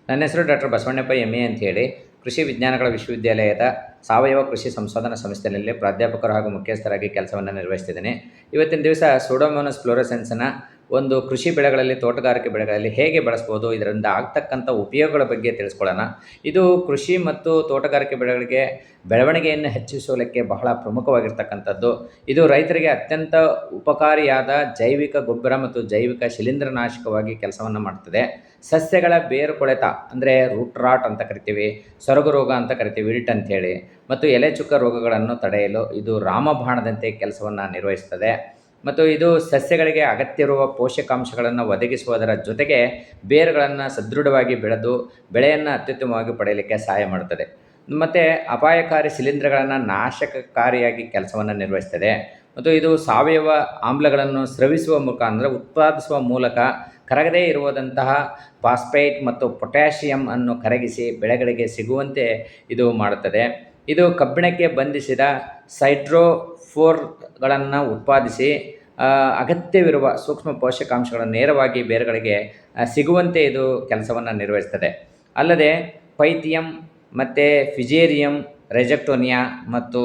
ನನ್ನ ಹೆಸರು doctor Basavannappa M A. ಅಂತೇಳಿ ಕೃಷಿ ವಿಜ್ಞಾನಗಳ ವಿಶ್ವವಿದ್ಯಾಲಯದ ಸಾವಯವ ಕೃಷಿ ಸಂಶೋಧನಾ ಸಂಸ್ಥೆಯಲ್ಲಿ ಪ್ರಾಧ್ಯಾಪಕರು ಹಾಗೂ ಮುಖ್ಯಸ್ಥರಾಗಿ ಕೆಲಸವನ್ನು ನಿರ್ವಹಿಸ್ತಿದ್ದೇನೆ. ಇವತ್ತಿನ ದಿವಸ ಸೂಡೋಮೋನಾಸ್ ಫ್ಲೋರೆಸೆನ್ಸ್ನ ಒಂದು ಕೃಷಿ ಬೆಳೆಗಳಲ್ಲಿ, ತೋಟಗಾರಿಕೆ ಬೆಳೆಗಳಲ್ಲಿ ಹೇಗೆ ಬಳಸ್ಬೋದು, ಇದರಿಂದ ಆಗ್ತಕ್ಕಂಥ ಉಪಯೋಗಗಳ ಬಗ್ಗೆ ತಿಳಿಸ್ಕೊಳ್ಳೋಣ. ಇದು ಕೃಷಿ ಮತ್ತು ತೋಟಗಾರಿಕೆ ಬೆಳೆಗಳಿಗೆ ಬೆಳವಣಿಗೆಯನ್ನು ಹೆಚ್ಚಿಸಲಿಕ್ಕೆ ಬಹಳ ಪ್ರಮುಖವಾಗಿರ್ತಕ್ಕಂಥದ್ದು. ಇದು ರೈತರಿಗೆ ಅತ್ಯಂತ ಉಪಕಾರಿಯಾದ ಜೈವಿಕ ಗೊಬ್ಬರ ಮತ್ತು ಜೈವಿಕ ಶಿಲೀಂಧ್ರನಾಶಕವಾಗಿ ಕೆಲಸವನ್ನು ಮಾಡ್ತದೆ. ಸಸ್ಯಗಳ ಬೇರು ಕೊಳೆತ ಅಂದರೆ ರೂಟ್ ರಾಟ್ ಅಂತ ಕರಿತೀವಿ, ಸೊರಗು ರೋಗ ಅಂತ ಕರಿತೀವಿ, ವಿಲ್ಟ್ ಅಂಥೇಳಿ, ಮತ್ತು ಎಲೆ ಚುಕ್ಕ ರೋಗಗಳನ್ನು ತಡೆಯಲು ಇದು ರಾಮಬಾಣದಂತೆ ಕೆಲಸವನ್ನು ನಿರ್ವಹಿಸ್ತದೆ. ಮತ್ತು ಇದು ಸಸ್ಯಗಳಿಗೆ ಅಗತ್ಯ ಇರುವ ಪೋಷಕಾಂಶಗಳನ್ನು ಒದಗಿಸುವುದರ ಜೊತೆಗೆ ಬೇರುಗಳನ್ನು ಸದೃಢವಾಗಿ ಬೆಳೆದು ಬೆಳೆಯನ್ನು ಅತ್ಯುತ್ತಮವಾಗಿ ಪಡೆಯಲಿಕ್ಕೆ ಸಹಾಯ ಮಾಡುತ್ತದೆ. ಮತ್ತು ಅಪಾಯಕಾರಿ ಶಿಲೀಂಧ್ರಗಳನ್ನು ನಾಶಕಕಾರಿಯಾಗಿ ಕೆಲಸವನ್ನು ನಿರ್ವಹಿಸ್ತದೆ. ಮತ್ತು ಇದು ಸಾವಯವ ಆಮ್ಲಗಳನ್ನು ಸ್ರವಿಸುವ ಮುಖಾಂತರ ಉತ್ಪಾದಿಸುವ ಮೂಲಕ ಕರಗದೇ ಇರುವುದಂತಹ ಫಾಸ್ಫೇಟ್ ಮತ್ತು ಪೊಟ್ಯಾಷಿಯಂ ಅನ್ನು ಕರಗಿಸಿ ಬೆಳೆಗಳಿಗೆ ಸಿಗುವಂತೆ ಇದು ಮಾಡುತ್ತದೆ. ಇದು ಕಬ್ಬಿಣಕ್ಕೆ ಬಂಧಿಸಿದ ಸೈಟ್ರೋಫೋರ್ಗಳನ್ನು ಉತ್ಪಾದಿಸಿ ಅಗತ್ಯವಿರುವ ಸೂಕ್ಷ್ಮ ಪೋಷಕಾಂಶಗಳನ್ನು ನೇರವಾಗಿ ಬೇರುಗಳಿಗೆ ಸಿಗುವಂತೆ ಇದು ಕೆಲಸವನ್ನು ನಿರ್ವಹಿಸ್ತದೆ. ಅಲ್ಲದೆ ಪೈಥಿಯಂ ಮತ್ತು ಫಿಜೇರಿಯಂ, ರೆಜೆಕ್ಟೋನಿಯಾ ಮತ್ತು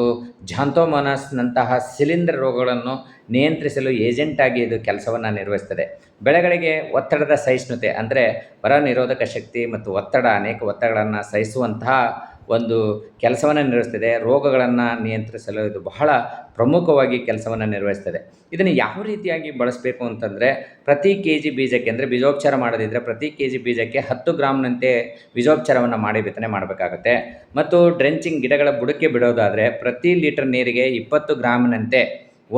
ಝಾಂಥೋಮೋನಾಸ್ನಂತಹ ಶಿಲೀಂಧ್ರ ರೋಗಗಳನ್ನು ನಿಯಂತ್ರಿಸಲು ಏಜೆಂಟಾಗಿ ಇದು ಕೆಲಸವನ್ನು ನಿರ್ವಹಿಸ್ತದೆ. ಬೆಳೆಗಳಿಗೆ ಒತ್ತಡದ ಸಹಿಷ್ಣುತೆ ಅಂದರೆ ಬರ ನಿರೋಧಕ ಶಕ್ತಿ ಮತ್ತು ಅನೇಕ ಒತ್ತಡಗಳನ್ನು ಸಹಿಸುವಂತಹ ಒಂದು ಕೆಲಸವನ್ನು ನಿರ್ವಹಿಸ್ತದೆ. ರೋಗಗಳನ್ನು ನಿಯಂತ್ರಿಸಲು ಇದು ಬಹಳ ಪ್ರಮುಖವಾಗಿ ಕೆಲಸವನ್ನು ನಿರ್ವಹಿಸ್ತದೆ. ಇದನ್ನು ಯಾವ ರೀತಿಯಾಗಿ ಬಳಸಬೇಕು ಅಂತಂದರೆ, ಪ್ರತಿ ಕೆಜಿ ಬೀಜಕ್ಕೆ ಅಂದರೆ ಬೀಜೋಪಚಾರ ಮಾಡೋದಿದ್ದರೆ ಪ್ರತಿ ಕೆಜಿ ಬೀಜಕ್ಕೆ 10 ಗ್ರಾಮ್ನಂತೆ ಬೀಜೋಪಚಾರವನ್ನು ಮಾಡಿ ಬಿತ್ತನೆ ಮಾಡಬೇಕಾಗುತ್ತೆ. ಮತ್ತು ಡ್ರೆಂಚಿಂಗ್ ಗಿಡಗಳ ಬುಡಕ್ಕೆ ಬಿಡೋದಾದರೆ ಪ್ರತಿ ಲೀಟರ್ ನೀರಿಗೆ 20 ಗ್ರಾಮ್ನಂತೆ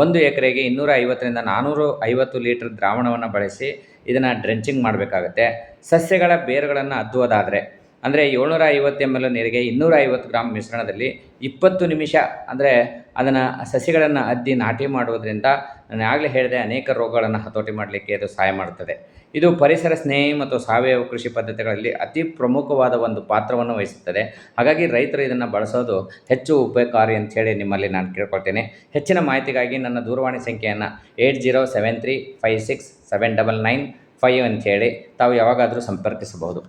1 ಎಕರೆಗೆ 250ರಿಂದ 450 ಲೀಟರ್ ದ್ರಾವಣವನ್ನು ಬಳಸಿ ಇದನ್ನು ಡ್ರೆಂಚಿಂಗ್ ಮಾಡಬೇಕಾಗುತ್ತೆ. ಸಸ್ಯಗಳ ಬೇರುಗಳನ್ನು ಅದ್ದುವುದಾದರೆ ಅಂದರೆ 750 ml ನೀರಿಗೆ 250 ಗ್ರಾಮ್ ಮಿಶ್ರಣದಲ್ಲಿ 20 ನಿಮಿಷ ಅಂದರೆ ಅದನ್ನು ಸಸಿಗಳನ್ನು ಅದ್ದಿ ನಾಟಿ ಮಾಡುವುದರಿಂದ ನಾನು ಆಗಲೇ ಹೇಳಿದೆ ಅನೇಕ ರೋಗಗಳನ್ನು ಹತೋಟಿ ಮಾಡಲಿಕ್ಕೆ ಇದು ಸಹಾಯ ಮಾಡುತ್ತದೆ. ಇದು ಪರಿಸರ ಸ್ನೇಹಿ ಮತ್ತು ಸಾವಯವ ಕೃಷಿ ಪದ್ಧತಿಗಳಲ್ಲಿ ಅತಿ ಪ್ರಮುಖವಾದ ಒಂದು ಪಾತ್ರವನ್ನು ವಹಿಸುತ್ತದೆ. ಹಾಗಾಗಿ ರೈತರು ಇದನ್ನು ಬಳಸೋದು ಹೆಚ್ಚು ಉಪಕಾರಿ ಅಂಥೇಳಿ ನಿಮ್ಮಲ್ಲಿ ನಾನು ಕೇಳ್ಕೊಳ್ತೇನೆ. ಹೆಚ್ಚಿನ ಮಾಹಿತಿಗಾಗಿ ನನ್ನ ದೂರವಾಣಿ ಸಂಖ್ಯೆಯನ್ನು 8073567995 ಅಂಥೇಳಿ ತಾವು ಯಾವಾಗಾದರೂ ಸಂಪರ್ಕಿಸಬಹುದು.